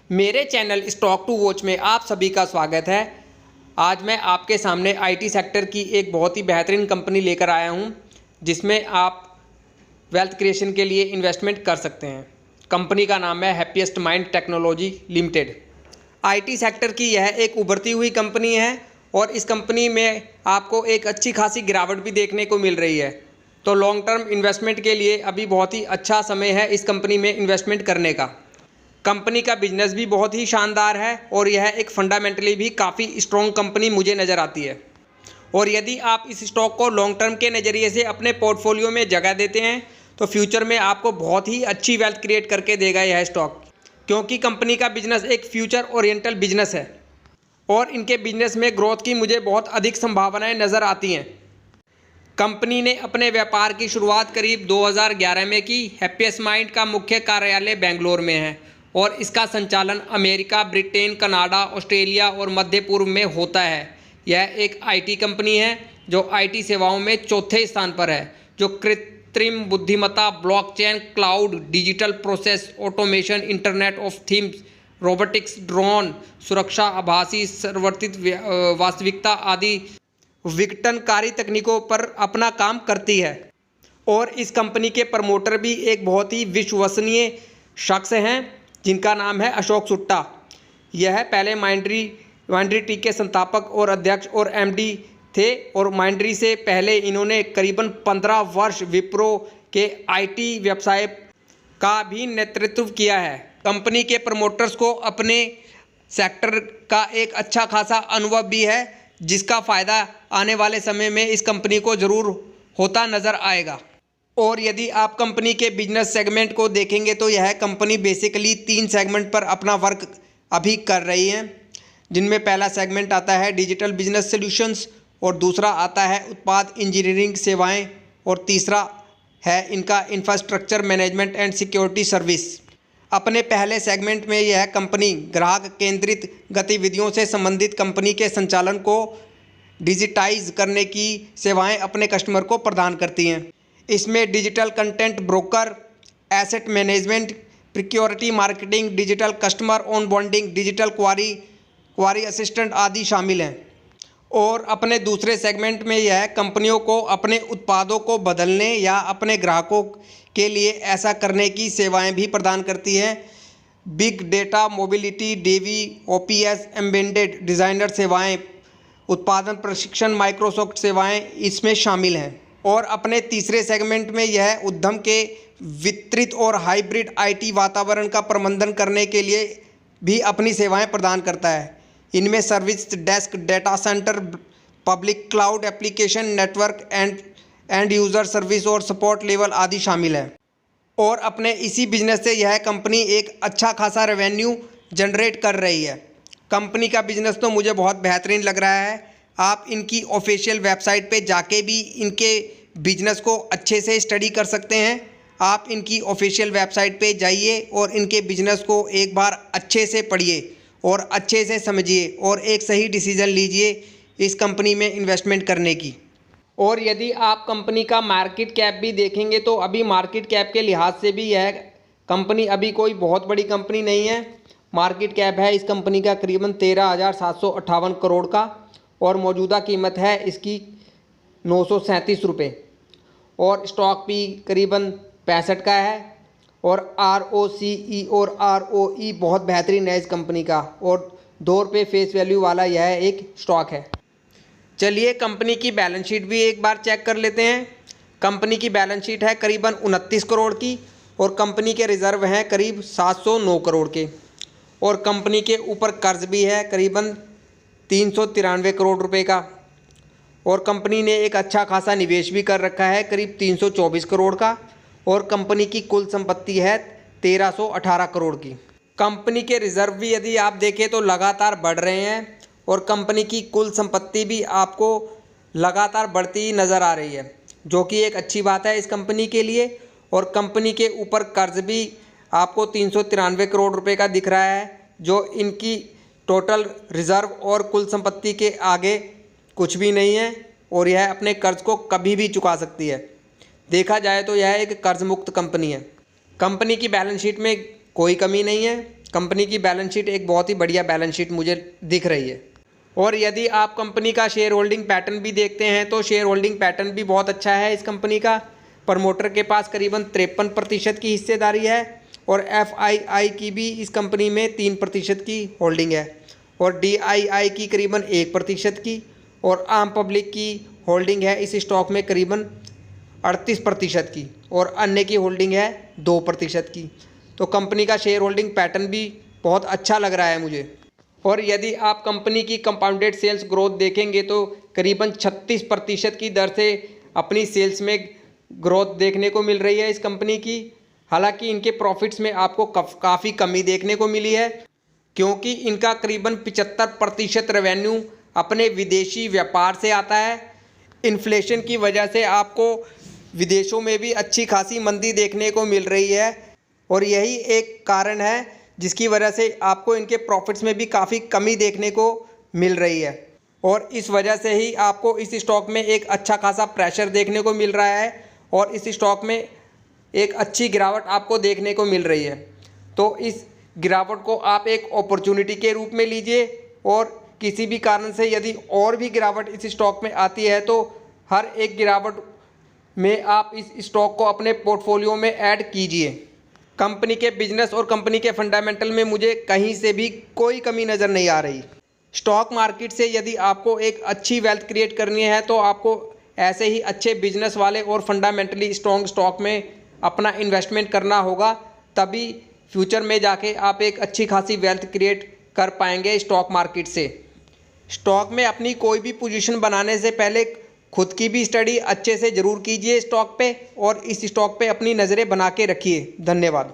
मेरे channel stock to watch में आप सभी का स्वागत है। आज मैं आपके सामने आईटी सेक्टर की एक बहुत ही बेहतरीन कंपनी लेकर आया हूं, जिसमें आप वेल्थ क्रिएशन के लिए इन्वेस्टमेंट कर सकते हैं। कंपनी का नाम है happiest mind technology limited. IT sector की यह एक उभरती हुई कंपनी है और इस कंपनी में आपको एक अच्छी खासी गिरावट भी देखने को मिल रही है। तो लॉन्ग टर्म इन्वेस्टमेंट के लिए अभी बहुत ही अच्छा समय है इस कंपनी में इन्वेस्टमेंट करने का। कंपनी का बिजनेस भी बहुत ही शानदार है और यह एक फंडामेंटली भी काफ़ी स्ट्रॉन्ग कंपनी मुझे नज़र आती है। और यदि आप इस स्टॉक को लॉन्ग टर्म के नज़रिए से अपने पोर्टफोलियो में जगह देते हैं तो फ्यूचर में आपको बहुत ही अच्छी वेल्थ क्रिएट करके देगा यह स्टॉक, क्योंकि कंपनी का बिजनेस एक फ्यूचर ओरिएंटल बिजनेस है और इनके बिजनेस में ग्रोथ की मुझे बहुत अधिक संभावनाएं नज़र आती हैं। कंपनी ने अपने व्यापार की शुरुआत करीब 2011 में की। हैप्पीएस्ट माइंड का मुख्य कार्यालय बेंगलोर में है और इसका संचालन अमेरिका, ब्रिटेन, कनाडा, ऑस्ट्रेलिया और मध्य पूर्व में होता है। यह एक आईटी कंपनी है जो आईटी सेवाओं में चौथे स्थान पर है, जो कृत्रिम बुद्धिमत्ता, blockchain, cloud, digital process automation, internet of things, robotics, drone, सुरक्षा, आभासी सर्ववर्तित वास्तविकता आदि विघटनकारी तकनीकों पर अपना काम करती है। और इस कंपनी के प्रमोटर भी एक बहुत ही विश्वसनीय शख्स हैं जिनका नाम है अशोक सुट्टा। यह पहले माइंडट्री के संस्थापक और अध्यक्ष और एमडी थे और माइंडट्री से पहले इन्होंने करीबन 15 वर्ष विप्रो के आईटी व्यवसाय का भी नेतृत्व किया है। कंपनी के प्रमोटर्स को अपने सेक्टर का एक अच्छा खासा अनुभव भी है, जिसका फ़ायदा आने वाले समय में इस कंपनी को ज़रूर होता नज़र आएगा। और यदि आप कंपनी के बिजनेस सेगमेंट को देखेंगे तो यह कंपनी बेसिकली 3 सेगमेंट पर अपना वर्क अभी कर रही है, जिनमें पहला सेगमेंट आता है डिजिटल बिजनेस सॉल्यूशंस और दूसरा आता है उत्पाद इंजीनियरिंग सेवाएं और तीसरा है इनका infrastructure management and security service. अपने पहले सेगमेंट में यह कंपनी ग्राहक केंद्रित गतिविधियों से संबंधित कंपनी के संचालन को डिजिटाइज करने की सेवाएं अपने कस्टमर को प्रदान करती हैं। इसमें digital content broker, asset management, प्रिक्योरिटी marketing, digital customer onboarding, digital query assistant आदि शामिल हैं। और अपने दूसरे सेगमेंट में यह कंपनियों को अपने उत्पादों को बदलने या अपने ग्राहकों के लिए ऐसा करने की सेवाएं भी प्रदान करती है। Big data, mobility, devops, embedded designer सेवाएं, उत्पादन प्रशिक्षण, माइक्रोसॉफ्ट सेवाएं इसमें शामिल हैं। और अपने तीसरे सेगमेंट में यह उद्यम के वितरित और हाइब्रिड आईटी वातावरण का प्रबंधन करने के लिए भी अपनी सेवाएं प्रदान करता है। इनमें service desk, data centre, public cloud application, network end user service और सपोर्ट लेवल आदि शामिल है। और अपने इसी बिजनेस से यह कंपनी एक अच्छा खासा रेवेन्यू जनरेट कर रही है। कंपनी का बिजनेस तो मुझे बहुत बेहतरीन लग रहा है। आप इनकी ऑफिशियल वेबसाइट पे जाके भी इनके बिजनेस को अच्छे से स्टडी कर सकते हैं। आप इनकी ऑफिशियल वेबसाइट पे जाइए और इनके बिजनेस को एक बार अच्छे से पढ़िए और अच्छे से समझिए और एक सही डिसीज़न लीजिए इस कंपनी में इन्वेस्टमेंट करने की। और यदि आप कंपनी का मार्केट कैप भी देखेंगे तो अभी मार्केट कैप के लिहाज से भी यह कंपनी अभी कोई बहुत बड़ी कंपनी नहीं है। मार्केट कैप है इस कंपनी का करीबन 13,758 करोड़ का और मौजूदा कीमत है इसकी 937 रुपये और स्टॉक भी करीबन 65 का है। और ROCE और ROE बहुत बेहतरीन है इस कंपनी का और 2 रुपये फेस वैल्यू वाला यह एक स्टॉक है। चलिए कंपनी की बैलेंस शीट भी एक बार चेक कर लेते हैं। कंपनी की बैलेंस शीट है करीबन 29 करोड़ की और कंपनी के रिज़र्व हैं करीब 709 करोड़ के और कंपनी के ऊपर कर्ज भी है करीबन 393 करोड़ रुपए का। और कंपनी ने एक अच्छा खासा निवेश भी कर रखा है करीब 324 करोड़ का और कंपनी की कुल संपत्ति है 1318 करोड़ की। कंपनी के रिज़र्व भी यदि आप देखें तो लगातार बढ़ रहे हैं और कंपनी की कुल संपत्ति भी आपको लगातार बढ़ती ही नज़र आ रही है, जो कि एक अच्छी बात है इस कंपनी के लिए। और कंपनी के ऊपर कर्ज भी आपको 393 करोड़ रुपए का दिख रहा है, जो इनकी टोटल रिज़र्व और कुल संपत्ति के आगे कुछ भी नहीं है और यह अपने कर्ज को कभी भी चुका सकती है। देखा जाए तो यह एक कर्ज मुक्त कंपनी है। कंपनी की बैलेंस शीट में कोई कमी नहीं है कंपनी की बैलेंस शीट एक बहुत ही बढ़िया बैलेंस शीट मुझे दिख रही है। और यदि आप कंपनी का शेयर होल्डिंग पैटर्न भी देखते हैं तो शेयर होल्डिंग पैटर्न भी बहुत अच्छा है इस कंपनी का। प्रमोटर के पास करीबन 53% की हिस्सेदारी है और FII की भी इस कंपनी में 3% की होल्डिंग है और DII की करीबन 1% की और आम पब्लिक की होल्डिंग है इस स्टॉक में करीबन 38% की और अन्य की होल्डिंग है 2% की। तो कंपनी का शेयर होल्डिंग पैटर्न भी बहुत अच्छा लग रहा है मुझे। और यदि आप कंपनी की कंपाउंडेड सेल्स ग्रोथ देखेंगे तो करीबन 36% की दर से अपनी सेल्स में ग्रोथ देखने को मिल रही है इस कंपनी की। हालांकि इनके प्रॉफिट्स में आपको काफ़ी कमी देखने को मिली है क्योंकि इनका करीबन 75% रेवेन्यू अपने विदेशी व्यापार से आता है। इन्फ्लेशन की वजह से आपको विदेशों में भी अच्छी खासी मंदी देखने को मिल रही है और यही एक कारण है जिसकी वजह से आपको इनके प्रॉफिट्स में भी काफ़ी कमी देखने को मिल रही है और इस वजह से ही आपको इस स्टॉक में एक अच्छा खासा प्रेशर देखने को मिल रहा है और इस स्टॉक में एक अच्छी गिरावट आपको देखने को मिल रही है। तो इस गिरावट को आप एक अपॉर्चुनिटी के रूप में लीजिए और किसी भी कारण से यदि और भी गिरावट इस स्टॉक में आती है तो हर एक गिरावट में आप इस स्टॉक को अपने पोर्टफोलियो में ऐड कीजिए। कंपनी के बिजनेस और कंपनी के फंडामेंटल में मुझे कहीं से भी कोई कमी नज़र नहीं आ रही। स्टॉक मार्केट से यदि आपको एक अच्छी वेल्थ क्रिएट करनी है तो आपको ऐसे ही अच्छे बिजनेस वाले और फंडामेंटली स्ट्रॉन्ग स्टॉक में अपना इन्वेस्टमेंट करना होगा, तभी फ्यूचर में जाके आप एक अच्छी खासी वेल्थ क्रिएट कर पाएंगे स्टॉक मार्केट से। स्टॉक में अपनी कोई भी पोजीशन बनाने से पहले खुद की भी स्टडी अच्छे से ज़रूर कीजिए स्टॉक पे और इस स्टॉक पे अपनी नज़रें बना के रखिए। धन्यवाद।